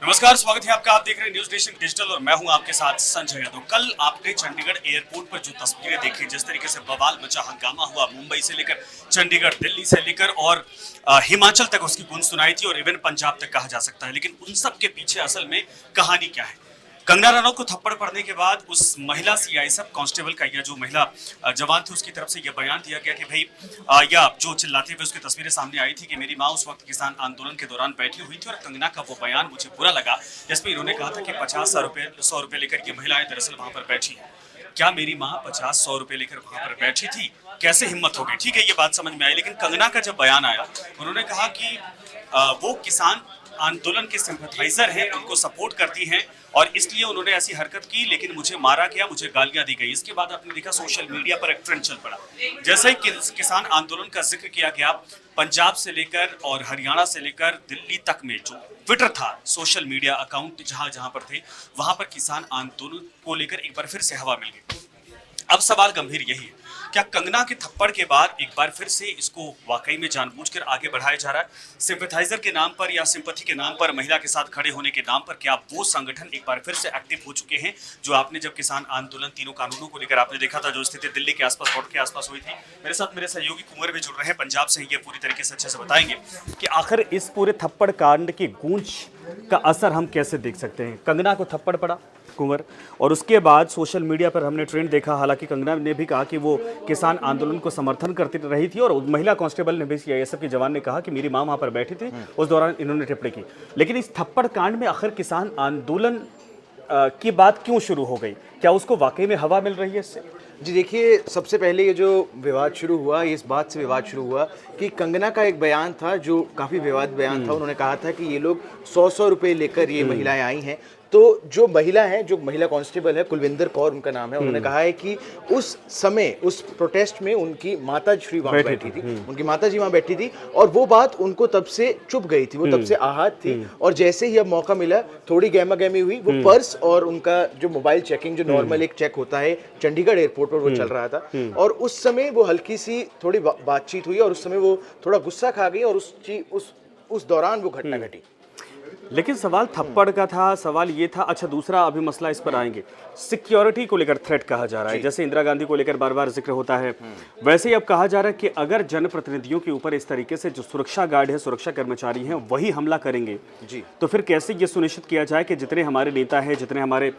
नमस्कार, स्वागत है आपका। आप देख रहे हैं न्यूज नेशन डिजिटल और मैं हूं आपके साथ संजय यादव। कल आपने चंडीगढ़ एयरपोर्ट पर जो तस्वीरें देखी, जिस तरीके से बवाल मचा, हंगामा हुआ, मुंबई से लेकर चंडीगढ़, दिल्ली से लेकर और हिमाचल तक उसकी गूंज सुनाई थी और इवन पंजाब तक कहा जा सकता है। लेकिन उन सब के पीछे असल में कहानी क्या है? कंगना रनौत को थप्पड़ पड़ने के बाद उस महिला सीआईएसएफ कांस्टेबल का, या जो महिला जवान थी, उसकी तरफ से यह बयान दिया गया कि भाई या जो चिल्लाते हुए उसकी तस्वीरें सामने आई थी कि मेरी माँ उस वक्त किसान आंदोलन के दौरान बैठी हुई थी और कंगना का वो बयान मुझे बुरा लगा जिसमें इन्होंने कहा था कि 50-100 रुपए लेकर ये महिलाएं दरअसल वहां पर बैठी है। क्या मेरी माँ 50-100 रुपए लेकर वहां पर बैठी थी? कैसे हिम्मत हो गई? ठीक है, ये बात समझ में आई, लेकिन कंगना का जब बयान आया, उन्होंने कहा कि वो किसान आंदोलन के सिंपैथाइजर हैं, उनको सपोर्ट करती हैं और इसलिए उन्होंने ऐसी हरकत की, लेकिन मुझे मारा गया, मुझे गालियां दी गई। इसके बाद आपने देखा सोशल मीडिया पर एक ट्रेंड चल पड़ा। जैसे ही किसान आंदोलन का जिक्र किया गया, पंजाब से लेकर और हरियाणा से लेकर दिल्ली तक में जो ट्विटर था, सोशल मीडिया अकाउंट जहां जहां पर थे, वहां पर किसान आंदोलन को लेकर एक बार फिर से हवा मिल गई। अब सवाल गंभीर यही है, क्या कंगना के थप्पड़ के बाद एक बार फिर से इसको वाकई में जानबूझकर आगे बढ़ाया जा रहा है? सिंपैथाइजर के नाम पर या सिंपैथी के नाम पर, महिला के साथ खड़े होने के नाम पर, क्या वो संगठन एक बार फिर से एक्टिव हो चुके हैं जो आपने जब किसान आंदोलन, तीनों कानूनों को लेकर आपने देखा था, जो स्थिति दिल्ली के आसपास, बॉर्डर के आसपास हुई थी? मेरे साथ मेरे सहयोगी कुंवर भी जुड़ रहे हैं पंजाब से, ये पूरी तरीके से अच्छे से बताएंगे कि आखिर इस पूरे थप्पड़ कांड की गूंज का असर हम कैसे देख सकते हैं। कंगना को थप्पड़ पड़ा कुंवर, और उसके बाद सोशल मीडिया पर हमने ट्रेंड देखा। हालांकि कंगना ने भी कहा कि वो किसान आंदोलन को समर्थन करती रही थी और महिला कांस्टेबल ने भी, सीआईएसएफ के जवान ने कहा कि मेरी मां वहां पर बैठी थी, उस दौरान इन्होंने टिप्पणी की। लेकिन इस थप्पड़ कांड में आखिर किसान आंदोलन की बात क्यों शुरू हो गई? क्या उसको वाकई में हवा मिल रही है इससे? जी देखिए, सबसे पहले ये जो विवाद शुरू हुआ, ये इस बात से विवाद शुरू हुआ कि कंगना का एक बयान था जो काफ़ी विवाद बयान था। उन्होंने कहा था कि ये लोग 100-100 रुपए लेकर ये महिलाएं आई हैं। तो जो महिला है, जो महिला कांस्टेबल है, कुलविंदर कौर उनका नाम है, उन्होंने कहा है कि उस समय, उस प्रोटेस्ट में उनकी माता श्री वहाँ बैठी थी, उनकी माता जी वहाँ बैठी थी और वो बात उनको तब से चुभ गई थी, वो तब से आहत थी। और जैसे ही अब मौका मिला, थोड़ी गहमा गहमी हुई, वो पर्स और उनका जो मोबाइल चेकिंग, जो नॉर्मल एक चेक होता है चंडीगढ़ एयरपोर्ट पर, वो चल रहा था और उस समय वो हल्की सी थोड़ी बातचीत हुई और उस समय वो थोड़ा गुस्सा खा गई और उस दौरान वो घटना घटी। लेकिन सवाल थप्पड़ का था, सवाल ये था। अच्छा, दूसरा अभी मसला, इस पर आएंगे, सिक्योरिटी को लेकर थ्रेट कहा जा रहा है। जैसे इंदिरा गांधी को लेकर बार बार जिक्र होता है, वैसे ही अब कहा जा रहा है कि अगर जनप्रतिनिधियों के ऊपर इस तरीके से जो सुरक्षा गार्ड है, सुरक्षा कर्मचारी हैं, वही हमला करेंगे जी, तो फिर कैसे ये सुनिश्चित किया जाए कि जितने हमारे नेता हैं, जितने हमारे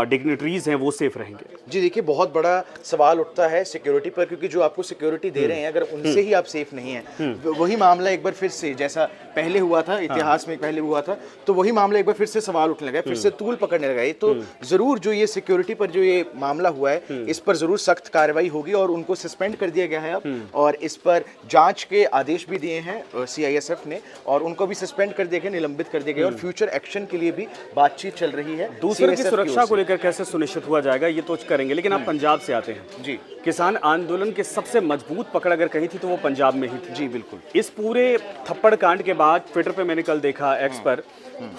डिग्निटरीज हैं, वो सेफ रहेंगे? जी देखिए, बहुत बड़ा सवाल उठता है सिक्योरिटी पर, क्योंकि जो आपको सिक्योरिटी दे रहे हैं, अगर उनसे ही आप सेफ नहीं हैं, वही मामला एक बार फिर से, जैसा पहले हुआ था, इतिहास में पहले हुआ था, तो वही मामला एक बार फिर से सवाल उठने लगा, फिर से तूल पकड़ने लगा। तो जरूर जो ये सिक्योरिटी पर जो ये मामला हुआ है, इस पर जरूर सख्त कार्रवाई होगी और उनको सस्पेंड कर दिया गया है अब, और इस पर जांच के आदेश भी दिए हैं सीआईएसएफ ने, और उनको भी सस्पेंड कर दिया गया, निलंबित कर दिया गया, और फ्यूचर एक्शन के लिए भी बातचीत चल रही है। दूसरे की सुरक्षा को लेकर कैसे सुनिश्चित हुआ जाएगा, ये तो करेंगे। लेकिन आप पंजाब से आते हैं जी। किसान आंदोलन के सबसे मजबूत पकड़ अगर कही थी तो वो पंजाब में ही थी। जी बिल्कुल। इस पूरे थप्पड़ कांड के बाद ट्विटर पे मैंने कल देखा, एक्स पर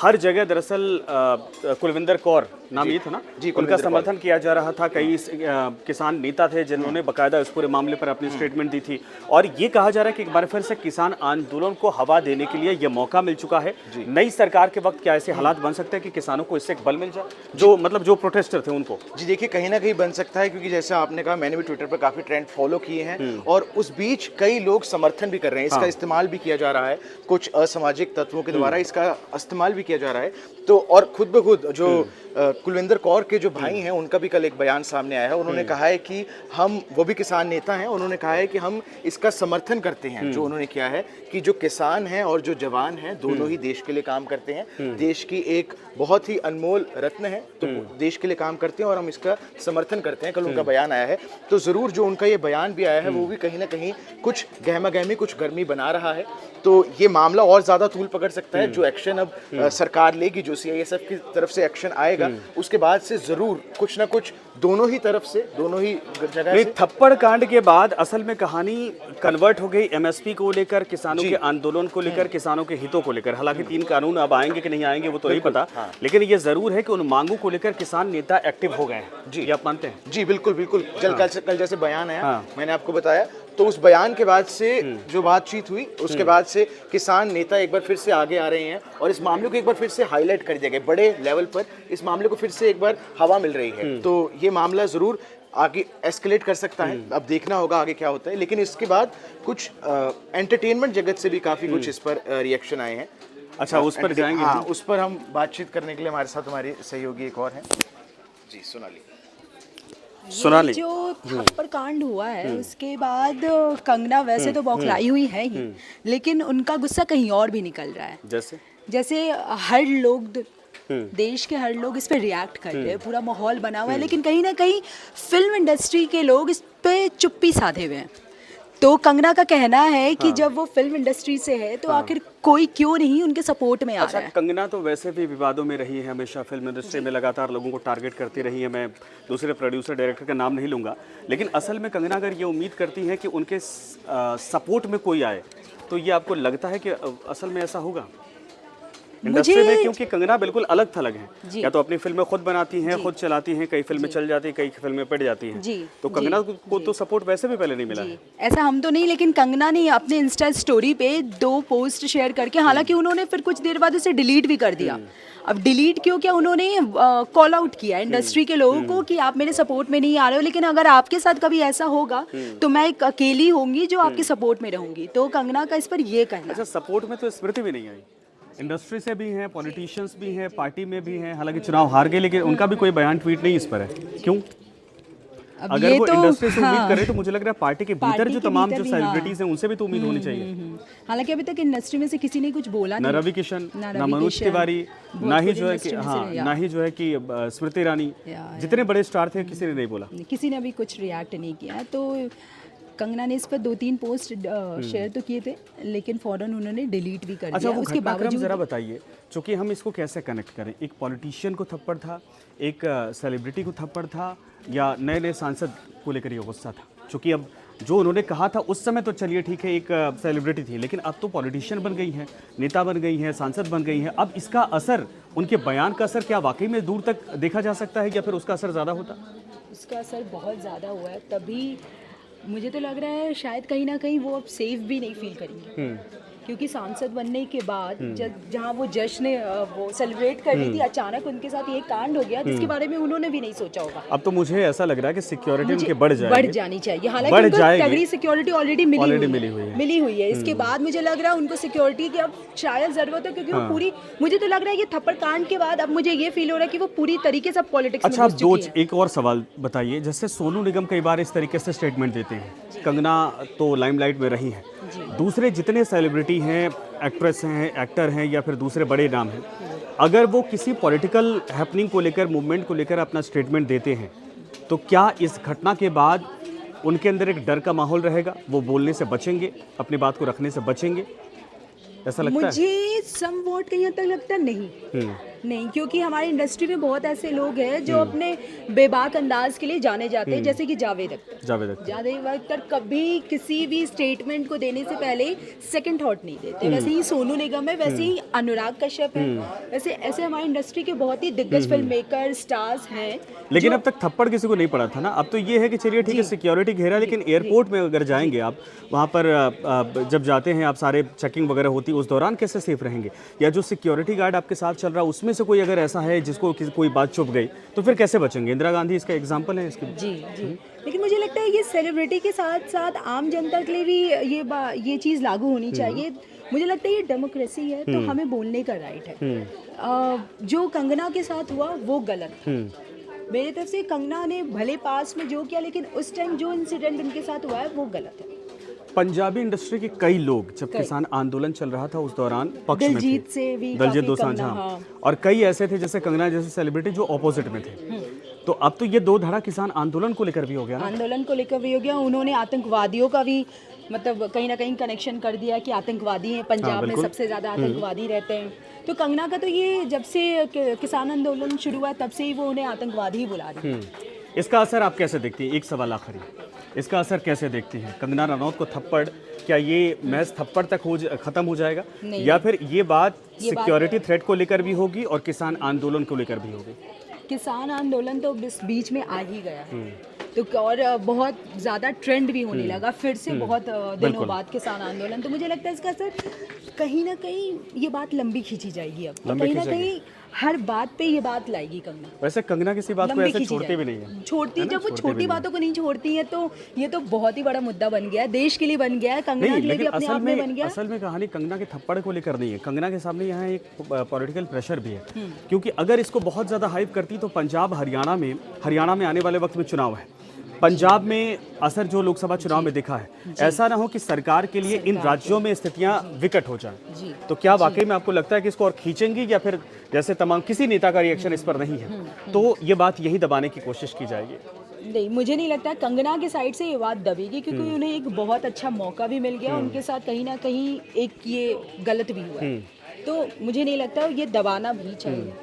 हर जगह दरअसल कुलविंदर कौर नाम ये था ना जी, उनका समर्थन किया जा रहा था। कई किसान नेता थे जिन्होंने बाकायदा इस पूरे मामले पर अपनी स्टेटमेंट दी थी, और ये कहा जा रहा है कि एक बार फिर से किसान आंदोलन को हवा देने के लिए ये मौका मिल चुका है। नई सरकार के वक्त क्या ऐसे हालात बन सकते हैं कि किसानों को इससे एक बल मिल जाए, जो प्रोटेस्टर थे उनको? जी देखिए, कहीं ना कहीं बन सकता है, क्योंकि जैसे आपने कहा, मैंने भी ट्विटर पर काफी ट्रेंड फॉलो किए हैं और उस बीच कई लोग समर्थन भी कर रहे हैं। इसका इस्तेमाल भी किया जा रहा है, कुछ असामाजिक तत्वों के द्वारा इसका इस्तेमाल भी किया जा रहा है। तो और खुद ब खुद जो कुलविंदर कौर के जो भाई हैं, उनका भी कल एक बयान सामने आया है। उन्होंने कहा है कि हम, वो भी किसान नेता हैं, उन्होंने कहा है कि हम इसका समर्थन करते हैं। जो उन्होंने किया है कि जो किसान हैं और जो जवान हैं, दोनों ही देश के लिए काम करते हैं, देश की एक बहुत ही अनमोल रत्न है, तो देश के लिए काम करते हैं और हम इसका समर्थन करते हैं। कल उनका बयान आया है, तो जरूर जो उनका ये बयान भी आया है, वो भी कहीं ना कहीं कुछ गहमा गहमी, कुछ गर्मी बना रहा है। तो ये मामला और ज्यादा तूल पकड़ सकता है। जो एक्शन अब सरकार लेगी, जो सीआईएसएफ की तरफ से एक्शन आएगा, उसके बाद से जरूर कुछ ना कुछ दोनों ही तरफ से, दोनों ही जगह से। थप्पड़ कांड के बाद असल में कहानी कन्वर्ट हो गई एमएसपी को लेकर, किसानों के आंदोलन को लेकर, किसानों के हितों को लेकर। हालांकि 3 कानून अब आएंगे कि नहीं आएंगे वो तो नहीं पता, लेकिन ये जरूर है कि उन मांगों को लेकर किसान नेता एक्टिव हो गए हैं। जी, ये आप मानते हैं? जी बिल्कुल बिल्कुल। कल जैसे बयान आया, मैंने आपको बताया, तो उस बयान के बाद से जो बातचीत हुई, उसके बाद से किसान नेता एक बार फिर से आगे आ रहे हैं और इस मामले को एक बार फिर से हाईलाइट कर दिया गया, बड़े लेवल पर इस मामले को फिर से एक बार हवा मिल रही है। तो ये मामला ज़रूर आगे एस्केलेट कर सकता है, अब देखना होगा आगे क्या होता है। लेकिन इसके बाद कुछ एंटरटेनमेंट जगत से भी काफ़ी कुछ इस पर रिएक्शन आए हैं। अच्छा, उस पर जाएंगे? हाँ, उस पर हम बातचीत करने के लिए हमारे साथ हमारे सहयोगी एक और हैं जी, सोनाली। जो थप्पड़ कांड हुआ है उसके बाद कंगना वैसे तो बौखलाई हुई है ही, लेकिन उनका गुस्सा कहीं और भी निकल रहा है। जैसे हर लोग देश के हर लोग इस पे रिएक्ट कर रहे हैं, पूरा माहौल बना हुआ है, लेकिन कहीं ना कहीं फिल्म इंडस्ट्री के लोग इस पे चुप्पी साधे हुए हैं। तो कंगना का कहना है कि जब वो फिल्म इंडस्ट्री से है तो आखिर कोई क्यों नहीं उनके सपोर्ट में आ रहा है। कंगना तो वैसे भी विवादों में रही है हमेशा, फिल्म इंडस्ट्री में लगातार लोगों को टारगेट करती रही है। मैं दूसरे प्रोड्यूसर डायरेक्टर का नाम नहीं लूँगा, लेकिन असल में कंगना अगर ये उम्मीद करती है कि उनके सपोर्ट में कोई आए, तो ये आपको लगता है कि असल में ऐसा होगा इंडस्ट्री में? क्योंकि कंगना बिल्कुल अलग थलग है, या तो अपनी फिल्में खुद बनाती हैं, खुद चलाती हैं, कई फिल्में चल जाती हैं, कई फिल्में पिट जाती हैं। तो कंगना को तो सपोर्ट वैसे भी पहले नहीं मिला है। ऐसा हम तो नहीं, लेकिन कंगना ने अपने इंस्टा स्टोरी पे 2 पोस्ट शेयर करके, हालांकि उन्होंने फिर कुछ देर बाद उसे डिलीट भी कर दिया। अब डिलीट क्यों किया, उन्होंने कॉल आउट किया इंडस्ट्री के लोगों को कि आप मेरे सपोर्ट में नहीं आ रहे हो, लेकिन अगर आपके साथ कभी ऐसा होगा तो मैं एक अकेली होंगी जो आपके सपोर्ट में रहूंगी। तो कंगना का इस पर ये कहना। अच्छा, सपोर्ट में तो स्मृति भी नहीं आई, इंडस्ट्री से भी हैं, पॉलिटिशियंस भी हैं, पार्टी में भी हैं, हालांकि चुनाव हार गए, लेकिन उनका भी कोई बयान ट्वीट नहीं इस पर है। क्यों? अगर वो तो, इंडस्ट्री से उम्मीद करे तो मुझे लग रहा है पार्टी के भीतर जो तमाम जो सेलिब्रिटीज हैं उनसे भी तो उम्मीद होनी चाहिए। हालांकि अभी तक इंडस्ट्री में से किसी ने कुछ बोला नहीं, ना रवि किशन, ना मनोज तिवारी, ना ही जो है कि ना ही जो है कि स्मृति ईरानी, जितने बड़े स्टार थे किसी ने नहीं बोला, किसी ने अभी कुछ रिएक्ट नहीं किया। तो कंगना ने इस पर 2-3 पोस्ट शेयर तो किए थे, लेकिन फौरन उन्होंने डिलीट भी कर दिया। उसके बावजूद जरा बताइए, क्योंकि हम इसको कैसे कनेक्ट करें? एक पॉलिटिशियन को थप्पड़ था, एक सेलिब्रिटी को थप्पड़ था, या नए नए सांसद को लेकर ये गुस्सा था? क्योंकि अब जो उन्होंने कहा था उस समय तो चलिए ठीक है, एक सेलिब्रिटी थी, लेकिन अब तो पॉलिटिशियन बन गई हैं, नेता बन गई हैं, सांसद बन गई हैं। अब इसका असर, उनके बयान का असर क्या वाकई में दूर तक देखा जा सकता है, या फिर उसका असर ज़्यादा होता? उसका असर बहुत ज़्यादा हुआ है, तभी मुझे तो लग रहा है शायद कहीं ना कहीं वो अब सेफ भी नहीं फील करेंगे, क्योंकि सांसद बनने के बाद जहाँ वो जश्न वो सेलिब्रेट कर रही थी, अचानक उनके साथ ये कांड हो गया जिसके बारे में उन्होंने भी नहीं सोचा होगा। अब तो मुझे ऐसा लग रहा है कि सिक्योरिटी उनके बढ़ जानी चाहिए, हालांकि उनको तगड़ी सिक्योरिटी ऑलरेडी मिली हुई है। इसके बाद मुझे लग रहा है उनको सिक्योरिटी की अब शायद जरूरत है, क्योंकि वो पूरी, मुझे तो लग रहा है ये थप्पड़ कांड के बाद अब मुझे ये फील हो रहा है कि वो पूरी तरीके से पॉलिटिक्स में घुस चुकी है। एक और सवाल बताइए, जैसे सोनू निगम कई बार इस तरीके से स्टेटमेंट देते हैं, कंगना तो लाइमलाइट में रही है, दूसरे जितने सेलिब्रिटी हैं, एक्ट्रेस हैं, एक्टर हैं, या फिर दूसरे बड़े नाम हैं, अगर वो किसी पॉलिटिकल हैपनिंग को लेकर, मूवमेंट को लेकर अपना स्टेटमेंट देते हैं, तो क्या इस घटना के बाद उनके अंदर एक डर का माहौल रहेगा? वो बोलने से बचेंगे, अपनी बात को रखने से बचेंगे, ऐसा लगता है? मुझे समवॉट कहीं तक लगता नहीं, क्योंकि हमारी इंडस्ट्री में बहुत ऐसे लोग हैं जो अपने बेबाक अंदाज के लिए जाने जाते हैं, जैसे कि जावेद अख्तर कभी किसी भी स्टेटमेंट को देने से पहले सेकंड थॉट नहीं देते। वैसे ही सोनू निगम है, वैसे ही अनुराग कश्यप है, वैसे ऐसे हमारी इंडस्ट्री के बहुत ही दिग्गज फिल्म मेकर, स्टार्स हैं। लेकिन अब तक थप्पड़ किसी को नहीं पड़ा था ना, अब तो ये है कि चलिए ठीक है, सिक्योरिटी घेरा, लेकिन एयरपोर्ट में अगर जाएंगे आप, वहाँ पर जब जाते हैं आप, सारे चेकिंग वगैरह होती है, उस दौरान कैसे सेफ रहेंगे? या जो सिक्योरिटी गार्ड आपके साथ चल रहा है उसमें से कोई अगर ऐसा है जिसको कोई बात चुप गई, तो फिर कैसे बचेंगे? इंदिरा गांधी इसका एग्जांपल है इसके। जी। लेकिन मुझे लगता है ये सेलिब्रिटी के साथ साथ आम जनता के लिए भी ये चीज़ लागू होनी चाहिए। मुझे लगता है ये डेमोक्रेसी है, तो हमें बोलने का राइट है। जो कंगना के साथ हुआ वो गलत था मेरी तरफ से। कंगना ने भले पास में जो किया, लेकिन उस टाइम जो इंसिडेंट उनके साथ हुआ है वो गलत है। पंजाबी इंडस्ट्री के कई लोग, जब किसान आंदोलन चल रहा था उस दौरान पक्ष में थे, दलजीत दोसांझ, और कई ऐसे थे जैसे कंगना जैसे सेलिब्रिटी जो ऑपोजिट में थे। तो अब तो ये दो धड़ा किसान आंदोलन को लेकर भी हो गया ना? उन्होंने आतंकवादियों का भी मतलब कहीं ना कहीं कनेक्शन कर दिया कि आतंकवादी हैं, पंजाब में सबसे ज़्यादा आतंकवादी रहते हैं। तो कंगना का तो ये जब से किसान आंदोलन शुरू हुआ तब से ही वो उन्हें आतंकवादी ही बुला रही है। इसका असर आप कैसे देखती हैं? एक सवाल आखिरी, इसका असर कैसे देखती हैं? कंगना रनौत को थप्पड़, क्या ये महज थप्पड़ तक खत्म हो जाएगा, या फिर ये बात सिक्योरिटी थ्रेट को लेकर भी होगी और किसान आंदोलन को लेकर भी होगी? किसान आंदोलन तो इस बीच में आ ही गया है, तो और बहुत ज़्यादा ट्रेंड भी होने लगा फिर से बहुत दिनों बाद किसान आंदोलन। तो मुझे लगता है इसका असर कहीं ना कहीं ये बात लंबी खींची जाएगी अब, तो कहीं ना कहीं हर बात पे ये बात लाएगी कंगना। वैसे कंगना किसी बात को ऐसे छोड़ते भी नहीं है, छोड़ती, जब वो छोटी बातों को नहीं छोड़ती है तो ये तो बहुत ही बड़ा मुद्दा बन गया है, देश के लिए बन गया है, कंगना के लिए भी अपने आप में बन गया। असल में कहानी कंगना के थप्पड़ को लेकर नहीं है, कंगना के सामने यहाँ एक पॉलिटिकल प्रेशर भी है, क्योंकि अगर इसको बहुत ज़्यादा हाइप करती तो पंजाब हरियाणा में आने वाले वक्त में चुनाव है, पंजाब में असर जो लोकसभा चुनाव में दिखा है, ऐसा ना हो कि सरकार के लिए इन राज्यों में स्थितियां विकट हो जाएं। तो क्या वाकई में आपको लगता है कि इसको और खींचेंगी, या फिर जैसे तमाम किसी नेता का रिएक्शन इस पर नहीं है तो ये बात यही दबाने की कोशिश की जाएगी? नहीं, मुझे नहीं लगता कंगना के साइड से ये बात दबेगी, क्योंकि उन्हें एक बहुत अच्छा मौका भी मिल गया, उनके साथ कहीं ना कहीं एक ये गलत भी हुआ है, तो मुझे नहीं लगता ये दबाना भी चाहिए,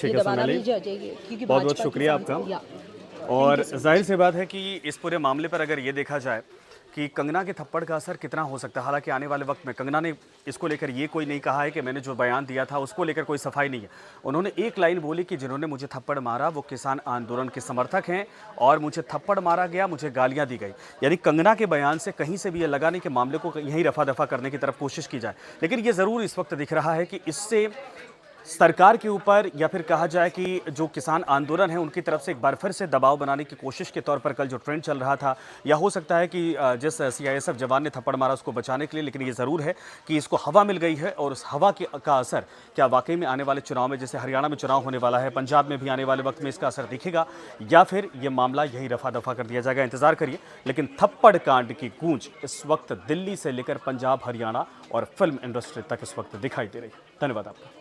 ये दबाना भी चाहिए, क्योंकि बहुत बहुत शुक्रिया आपका। और जाहिर सी बात है कि इस पूरे मामले पर अगर ये देखा जाए कि कंगना के थप्पड़ का असर कितना हो सकता है, हालांकि आने वाले वक्त में कंगना ने इसको लेकर ये कोई नहीं कहा है कि मैंने जो बयान दिया था उसको लेकर कोई सफाई नहीं है। उन्होंने एक लाइन बोली कि जिन्होंने मुझे थप्पड़ मारा वो किसान आंदोलन के समर्थक हैं और मुझे थप्पड़ मारा गया, मुझे गालियां दी गई। यानी कंगना के बयान से कहीं से भी ये लगा नहीं कि मामले को यहीं रफा दफा करने की तरफ कोशिश की जाए, लेकिन ये ज़रूर इस वक्त दिख रहा है कि इससे सरकार के ऊपर, या फिर कहा जाए कि जो किसान आंदोलन है उनकी तरफ से एक बार फिर से दबाव बनाने की कोशिश के तौर पर कल जो ट्रेंड चल रहा था, या हो सकता है कि जिस सीआईएसएफ जवान ने थप्पड़ मारा उसको बचाने के लिए, लेकिन ये ज़रूर है कि इसको हवा मिल गई है, और उस हवा का असर क्या वाकई में आने वाले चुनाव में, जैसे हरियाणा में चुनाव होने वाला है, पंजाब में भी आने वाले वक्त में इसका असर दिखेगा, या फिर ये मामला यही रफा दफा कर दिया जाएगा? इंतजार करिए। लेकिन थप्पड़ कांड की गूंज इस वक्त दिल्ली से लेकर पंजाब, हरियाणा और फिल्म इंडस्ट्री तक इस वक्त दिखाई दे रही है। धन्यवाद आपका।